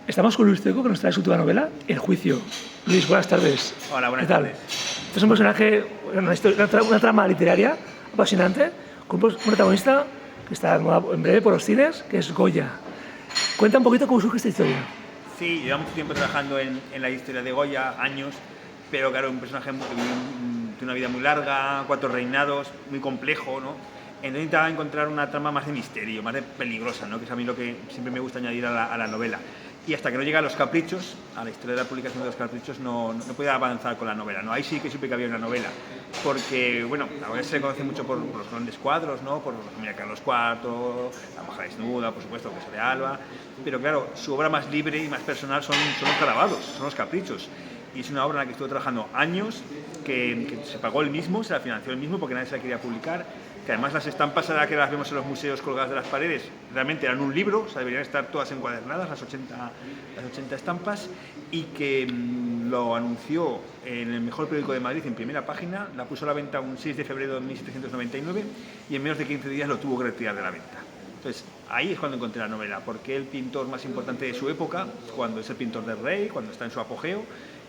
Estamos con Luis Teco, que nos trae su última novela, El juicio. Luis, buenas tardes. Hola, buenas ¿Qué tal? tardes. Este es un personaje, una trama literaria apasionante, con un protagonista que está en breve por los cines, que es Goya. Cuenta un poquito cómo surge esta historia. Sí, llevamos mucho tiempo trabajando en la historia de Goya, años, pero claro, un personaje que tiene una vida muy larga, 4 reinados, muy complejo, ¿no? Entonces intentaba encontrar una trama más de misterio, más de peligrosa, ¿no? Que es a mí lo que siempre me gusta añadir a la novela. Y hasta que no llega a Los Caprichos, a la historia de la publicación de Los Caprichos, no podía avanzar con la novela, ¿no? Ahí sí que supe que había una novela, porque, bueno, la novela se conoce mucho por los grandes cuadros, ¿no? Por la familia Carlos IV, La mujer desnuda, por supuesto, el Queso de Alba, pero claro, su obra más libre y más personal son los grabados, son Los Caprichos. Y es una obra en la que estuvo trabajando años, que se pagó él mismo, se la financió él mismo porque nadie se la quería publicar, que además las estampas ahora que las vemos en los museos colgadas de las paredes realmente eran un libro, o sea, deberían estar todas encuadernadas, las 80 estampas, y que lo anunció en el mejor periódico de Madrid en primera página, la puso a la venta un 6 de febrero de 1799 y en menos de 15 días lo tuvo que retirar de la venta. Entonces, ahí es cuando encontré la novela, porque el pintor más importante de su época, cuando es el pintor del rey, cuando está en su apogeo,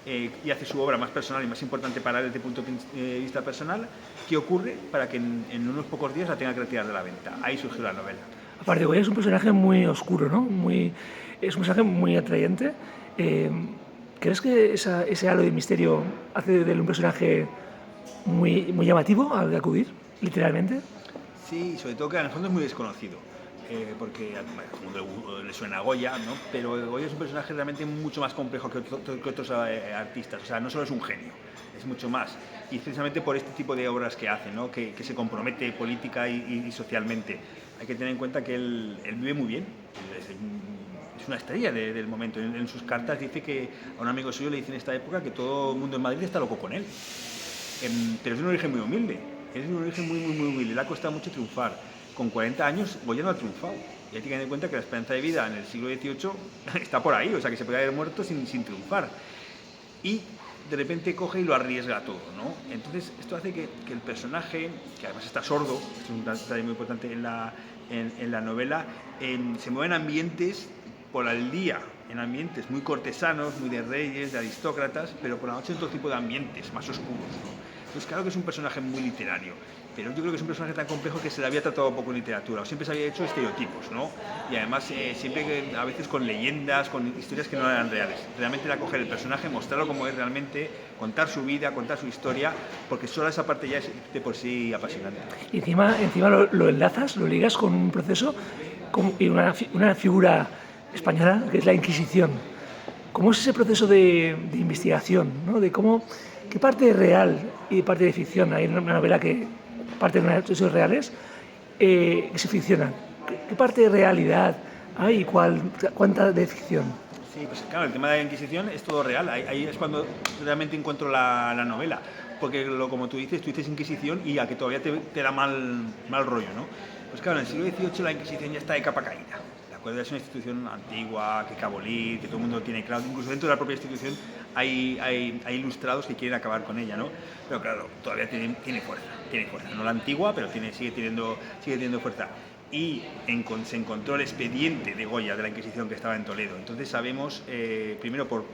y hace su obra más personal y más importante para él desde el punto de vista personal, ¿qué ocurre para que en unos pocos días la tenga que retirar de la venta? Ahí surgió la novela. Aparte, Goya es un personaje muy oscuro, ¿no? Es un personaje muy atrayente. ¿Crees que ese halo de misterio hace de él un personaje muy llamativo al de acudir, literalmente? Sí, sobre todo que en el fondo es muy desconocido. Porque a todo el mundo le suena a Goya, ¿no? Pero Goya es un personaje realmente mucho más complejo que otros artistas, o sea, no solo es un genio, es mucho más. Y precisamente por este tipo de obras que hace, ¿no? que se compromete política y socialmente. Hay que tener en cuenta que él vive muy bien, es una estrella del momento. En sus cartas dice que a un amigo suyo le dice en esta época que todo el mundo en Madrid está loco con él. Pero es de un origen muy humilde, es de un origen muy humilde, le ha costado mucho triunfar. Con 40 años Goya no ha triunfado. Y hay que tener en cuenta que la esperanza de vida en el siglo XVIII está por ahí, o sea que se puede haber muerto sin triunfar. Y de repente coge y lo arriesga todo, ¿no? Entonces esto hace que el personaje, que además está sordo, esto es un detalle muy importante en la novela, se mueve en ambientes por el día, en ambientes muy cortesanos, muy de reyes, de aristócratas, pero por la noche en todo tipo de ambientes más oscuros, ¿no? Entonces claro que es un personaje muy literario, pero yo creo que es un personaje tan complejo que se le había tratado poco en literatura, o siempre se había hecho estereotipos, ¿no? Y además siempre a veces con leyendas, con historias que no eran reales. Realmente era coger el personaje, mostrarlo como es realmente, contar su vida, contar su historia, porque solo esa parte ya es de por sí apasionante. Y encima lo enlazas, lo ligas con un proceso y una figura española que es la Inquisición. ¿Cómo es ese proceso de investigación, ¿no? De qué parte real y parte de ficción? Hay una novela que parte de hechos reales que se ficcionan. ¿Qué parte de realidad hay y cuánta de ficción? Sí, pues claro, el tema de la Inquisición es todo real, ahí es cuando realmente encuentro la novela, porque como tú dices Inquisición y a que todavía te da mal rollo, ¿no? Pues claro, en el siglo XVIII la Inquisición ya está de capa caída, ¿de acuerdo? Es una institución antigua, que cabolí, que todo el mundo tiene claro, incluso dentro de la propia institución hay ilustrados que quieren acabar con ella, ¿no? Pero claro, todavía tiene fuerza, no la antigua, pero sigue teniendo fuerza. Y se encontró el expediente de Goya de la Inquisición que estaba en Toledo. Entonces sabemos, primero por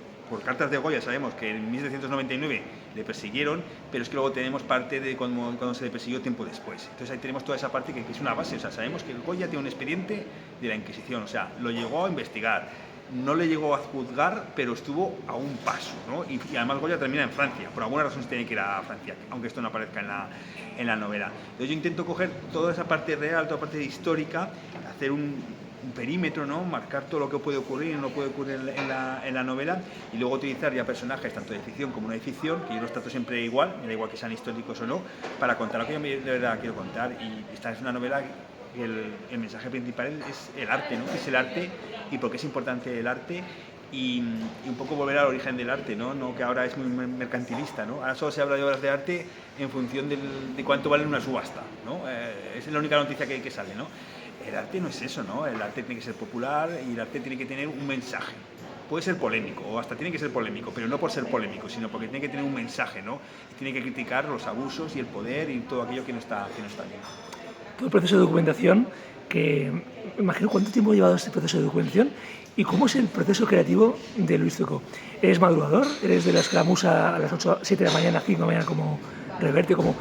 cartas de Goya, sabemos que en 1799 le persiguieron, pero es que luego tenemos parte de cuando se le persiguió tiempo después. Entonces ahí tenemos toda esa parte que es una base, o sea, sabemos que Goya tiene un expediente de la Inquisición, o sea, lo llegó a investigar, no le llegó a juzgar, pero estuvo a un paso, ¿no? Y además Goya termina en Francia, por alguna razón se tiene que ir a Francia, aunque esto no aparezca en la novela. Entonces yo intento coger toda esa parte real, toda la parte histórica, hacer un perímetro, ¿no? Marcar todo lo que puede ocurrir y no puede ocurrir en la novela, y luego utilizar ya personajes tanto de ficción como no de ficción, que yo los trato siempre igual, me da igual que sean históricos o no, para contar lo que yo de verdad quiero contar. Y esta es una novela que el mensaje principal es el arte, ¿no? Es el arte y por qué es importante el arte. Y un poco volver al origen del arte, ¿no? Que ahora es muy mercantilista, ¿no? Ahora solo se habla de obras de arte en función de cuánto vale una subasta, ¿no? Es la única noticia que sale, ¿no? El arte no es eso, ¿no? El arte tiene que ser popular y el arte tiene que tener un mensaje. Puede ser polémico, o hasta tiene que ser polémico, pero no por ser polémico, sino porque tiene que tener un mensaje, ¿no? Y tiene que criticar los abusos y el poder y todo aquello que no está bien. Todo el proceso de documentación, que me imagino cuánto tiempo ha llevado este proceso de documentación ¿Y cómo es el proceso creativo de Luis Zucco? ¿Eres madrugador? ¿Eres de las que la musa a las 8, 7 de la mañana, 5 de la mañana, como Reverte? Como,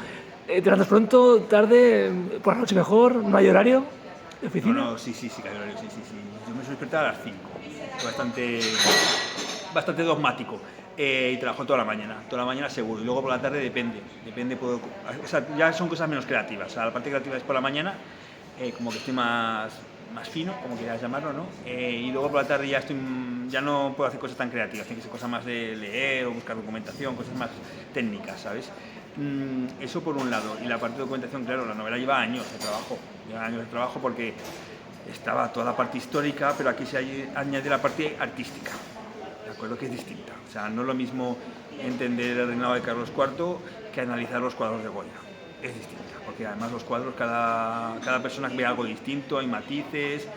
¿te levantas pronto, tarde, por la noche mejor? ¿No hay horario de oficina? No, sí, claro, sí. Yo me suelo despertar a las 5. Bastante dogmático. Y trabajo toda la mañana seguro. Y luego por la tarde depende, o sea, ya son cosas menos creativas. O sea, la parte creativa es por la mañana, como que estoy más fino, como quieras llamarlo, ¿no? Y luego por la tarde ya no puedo hacer cosas tan creativas, tiene que ser cosas más de leer o buscar documentación, cosas más técnicas, ¿sabes? Eso por un lado. Y la parte de documentación, claro, la novela lleva años de trabajo porque estaba toda la parte histórica, pero aquí se añade la parte artística, ¿de acuerdo? Que es distinta. O sea, no es lo mismo entender el reinado de Carlos IV que analizar los cuadros de Goya. Es distinta, porque además los cuadros, cada persona ve algo distinto, hay matices,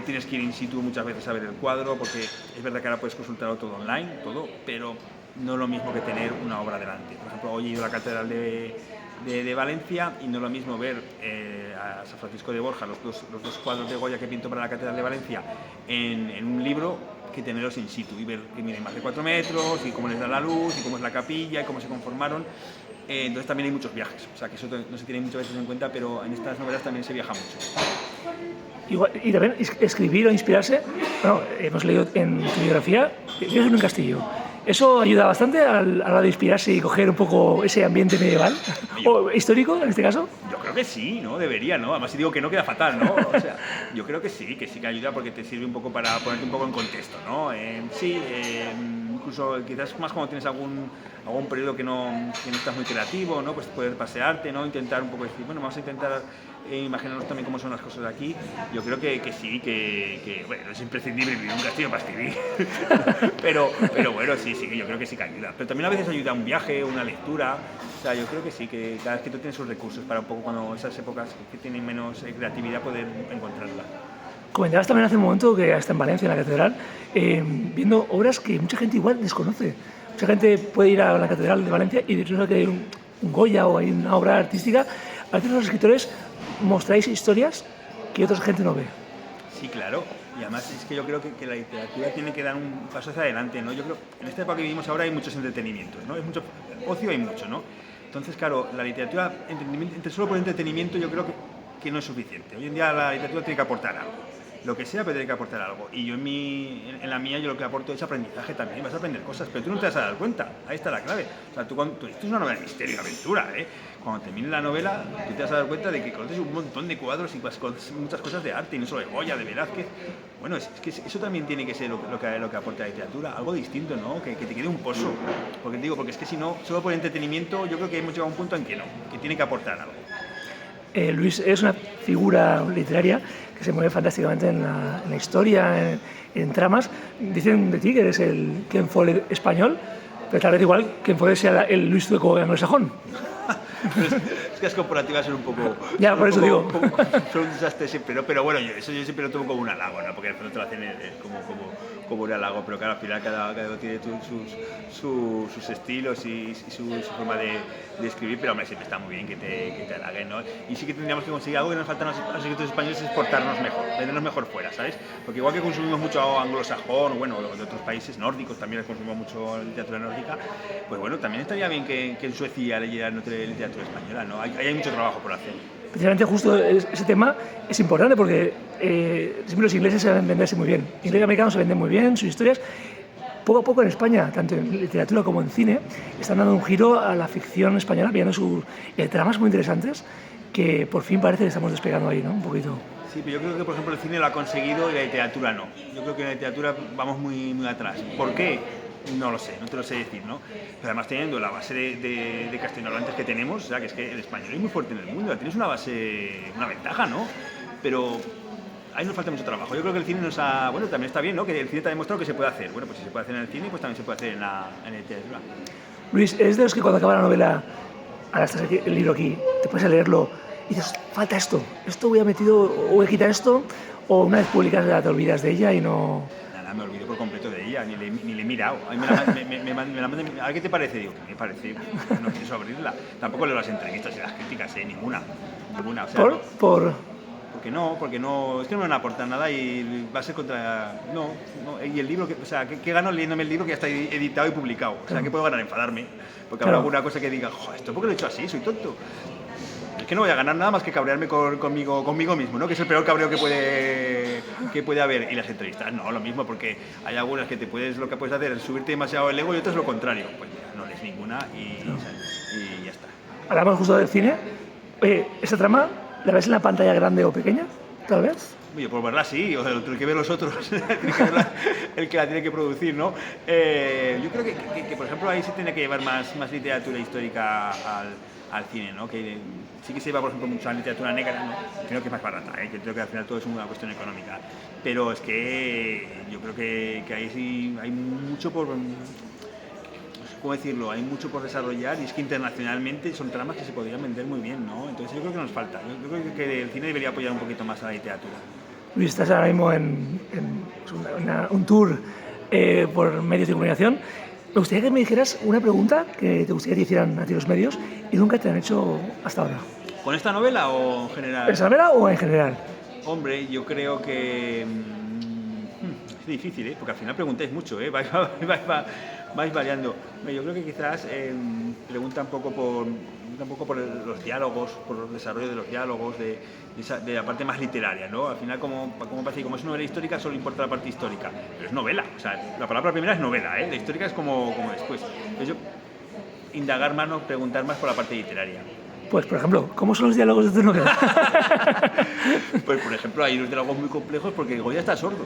tienes que ir in situ muchas veces a ver el cuadro, porque es verdad que ahora puedes consultarlo todo online, pero no es lo mismo que tener una obra delante. Por ejemplo, hoy he ido a la Catedral de Valencia y no es lo mismo ver a San Francisco de Borja, los dos cuadros de Goya que pintó para la Catedral de Valencia en un libro, que tenerlos in situ y ver que miden más de 4 metros y cómo les da la luz y cómo es la capilla y cómo se conformaron. Entonces también hay muchos viajes, o sea que eso no se tiene muchas veces en cuenta, pero en estas novelas también se viaja mucho. Y también escribir o inspirarse, bueno, hemos leído en tu biografía, vives en un castillo. ¿Eso ayuda bastante a la hora de inspirarse y coger un poco ese ambiente medieval o histórico en este caso? Yo creo que sí, ¿no? Debería, ¿no? Además si digo que no queda fatal, ¿no? O sea, yo creo que sí que ayuda porque te sirve un poco para ponerte un poco en contexto, ¿no? Incluso quizás más cuando tienes algún periodo que no estás muy creativo, ¿no? Pues poder pasearte, ¿no? Intentar un poco decir, bueno, vamos a intentar imaginarnos también cómo son las cosas de aquí. Yo creo que sí, que bueno, es imprescindible vivir en un castillo para escribir. pero bueno, sí, yo creo que sí que ayuda. Pero también a veces ayuda un viaje, una lectura. O sea, yo creo que sí, que cada vez que tú tienes sus recursos para un poco cuando esas épocas que tienen menos creatividad poder encontrarla. Comentabas también hace un momento que hasta en Valencia, en la catedral, viendo obras que mucha gente igual desconoce. Mucha gente puede ir a la catedral de Valencia y no sabe que hay un Goya o hay una obra artística. A veces los escritores mostráis historias que otra gente no ve. Sí, claro. Y además es que yo creo que la literatura tiene que dar un paso hacia adelante, ¿no? Yo creo que en esta época que vivimos ahora hay muchos entretenimientos, ¿no? Hay mucho ocio, hay mucho, ¿no? Entonces, claro, la literatura, solo por entretenimiento, yo creo que no es suficiente. Hoy en día la literatura tiene que aportar algo. Lo que sea, pero tiene que aportar algo. Y yo en la mía, yo lo que aporto es aprendizaje también. Vas a aprender cosas, pero tú no te vas a dar cuenta. Ahí está la clave. O sea, esto es una novela de misterio y aventura, ¿eh? Cuando termine la novela, tú te vas a dar cuenta de que conoces un montón de cuadros y muchas cosas de arte, y no solo de Goya, de Velázquez. Bueno, es que eso también tiene que ser lo que aporta la literatura. Algo distinto, ¿no? Que te quede un pozo. Porque es que si no, solo por entretenimiento, yo creo que hemos llegado a un punto en que no, que tiene que aportar algo. Luis es una figura literaria que se mueve fantásticamente en la historia, en tramas. Dicen de ti que eres el Ken Follett español, pero tal vez igual Ken Follett sea el Luis Zucco anglosajón. Es que las corporativas son un poco... Ya, por eso digo. Son un desastre siempre, ¿no? Pero bueno, yo siempre lo tomo como un halago, ¿no? Porque después te lo hacen como un halago, pero claro, al final cada uno tiene sus estilos y su forma de escribir, pero hombre, siempre está muy bien que te halaguen, ¿no? Y sí que tendríamos que conseguir algo que nos falta a los escritores españoles, es exportarnos mejor, vendernos mejor fuera, ¿sabes? Porque igual que consumimos mucho anglosajón, bueno, de otros países nórdicos, también consumimos mucho literatura nórdica, pues bueno, también estaría bien que en Suecia leyeran literatura española, ¿no? Hay mucho trabajo por hacer. Precisamente justo ese tema es importante porque siempre los ingleses saben venderse muy bien. Los ingleses y americanos se venden muy bien, sus historias. Poco a poco en España, tanto en literatura como en cine, están dando un giro a la ficción española, viendo tramas muy interesantes que por fin parece que estamos despegando ahí, ¿no? Un poquito. Sí, pero yo creo que, por ejemplo, el cine lo ha conseguido y la literatura no. Yo creo que en la literatura vamos muy, muy atrás. ¿Por qué? No lo sé, no te lo sé decir, ¿no? Pero además teniendo la base de castellanohablantes que tenemos, o sea, que es que el español es muy fuerte en el mundo, tienes una ventaja, ¿no? Pero ahí nos falta mucho trabajo. Yo creo que el cine bueno, también está bien, ¿no? Que el cine te ha demostrado que se puede hacer. Bueno, pues si se puede hacer en el cine, pues también se puede hacer en la literatura. Luis, ¿es de los que cuando acaba la novela, ahora estás aquí, el libro aquí, te puedes a leerlo y dices, falta esto voy a metido, o voy a quitar esto, o una vez publicas te olvidas de ella y no... Me olvido por completo de ella, ni le he mirado. A ver qué te parece, digo, ¿qué me parece? No pienso abrirla. Tampoco leo las entrevistas y las críticas, ninguna. O sea, ¿Por? porque no, es que no me van a aportar nada y va a ser contra... No, y el libro, o sea, ¿qué gano leyéndome el libro que ya está editado y publicado? O sea, ¿qué puedo ganar? Enfadarme. Porque habrá alguna cosa que diga, joder, ¿esto por qué lo he hecho así? Soy tonto. Es que no voy a ganar nada más que cabrearme conmigo mismo, ¿no? Que es el peor cabreo que puede haber. Y las entrevistas, no, lo mismo, porque hay algunas que lo que puedes hacer es subirte demasiado el ego y otras lo contrario. Pues mira, no lees ninguna y ya está. Hablamos justo del cine. Oye, ¿esta trama la ves en la pantalla grande o pequeña, tal vez? Oye, por verla sí, o sea, el que ve los otros, el que la tiene que producir, ¿no? Yo creo que, por ejemplo, ahí se tiene que llevar más literatura histórica al cine, ¿no? Que sí que se lleva, por ejemplo, mucha literatura negra, ¿no? Creo que es más barata, que creo que al final todo es una cuestión económica. Pero es que yo creo que ahí sí hay mucho por... ¿Cómo decirlo? Hay mucho por desarrollar y es que internacionalmente son tramas que se podrían vender muy bien, ¿no? Entonces yo creo que nos falta. Yo creo que el cine debería apoyar un poquito más a la literatura. Luis, estás ahora mismo en un tour por medios de comunicación. Me gustaría que me dijeras una pregunta que te gustaría que te hicieran a ti los medios y nunca te han hecho hasta ahora. ¿Con esta novela o en general? ¿En esta novela o en general? Hombre, yo creo que... es difícil, ¿eh? Porque al final preguntáis mucho, ¿eh? Vais variando. Yo creo que quizás pregunta un poco por los diálogos, por el desarrollo de los diálogos, de la parte más literaria, ¿no? Al final, como parece, como es novela histórica, solo importa la parte histórica. Pero es novela, o sea, la palabra primera es novela, ¿eh? La histórica es como después. Entonces yo, indagar más, no preguntar más por la parte literaria. Pues, por ejemplo, ¿cómo son los diálogos de tu novela? Pues, por ejemplo, hay unos diálogos muy complejos porque Goya está sordo.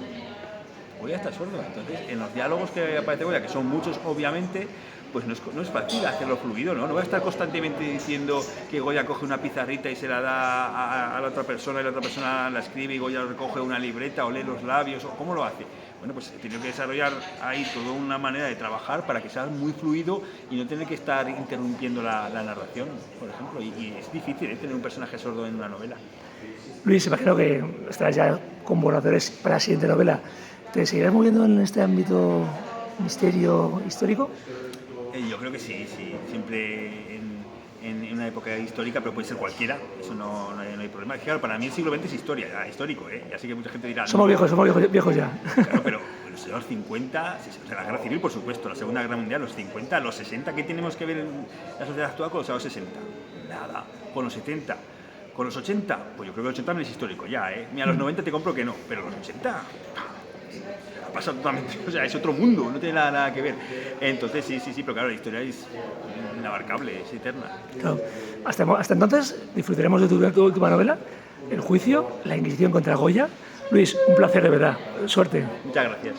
Entonces, en los diálogos que aparece Goya, que son muchos, obviamente, pues no es fácil hacerlo fluido, ¿no? No voy a estar constantemente diciendo que Goya coge una pizarrita y se la da a la otra persona y la otra persona la escribe y Goya recoge una libreta o lee los labios, o ¿cómo lo hace? Bueno, pues he tenido que desarrollar ahí toda una manera de trabajar para que sea muy fluido y no tener que estar interrumpiendo la narración, por ejemplo. Y es difícil tener un personaje sordo en una novela. Luis, imagino que estarás ya con borradores para la siguiente novela. ¿Te seguirás moviendo en este ámbito misterio histórico? Yo creo que sí. Siempre en una época histórica, pero puede ser cualquiera, eso no hay problema. Claro, para mí el siglo XX es histórico, ¿eh? Ya sé que mucha gente dirá... Somos viejos ya. Claro, pero los 50, o sea, la Guerra Civil, por supuesto, la Segunda Guerra Mundial, los 50, los 60, ¿qué tenemos que ver en la sociedad actual con los años 60? Nada. Con los 70, con los 80, pues yo creo que el 80 no es histórico ya, ¿eh? Mira, los 90 te compro que no, pero los 80... pasa totalmente, o sea, es otro mundo, no tiene nada que ver. Entonces, sí, pero claro, la historia es inabarcable, es eterna. Claro. Hasta entonces disfrutaremos de tu última novela, El juicio, la Inquisición contra Goya. Luis, un placer de verdad. Suerte. Muchas gracias.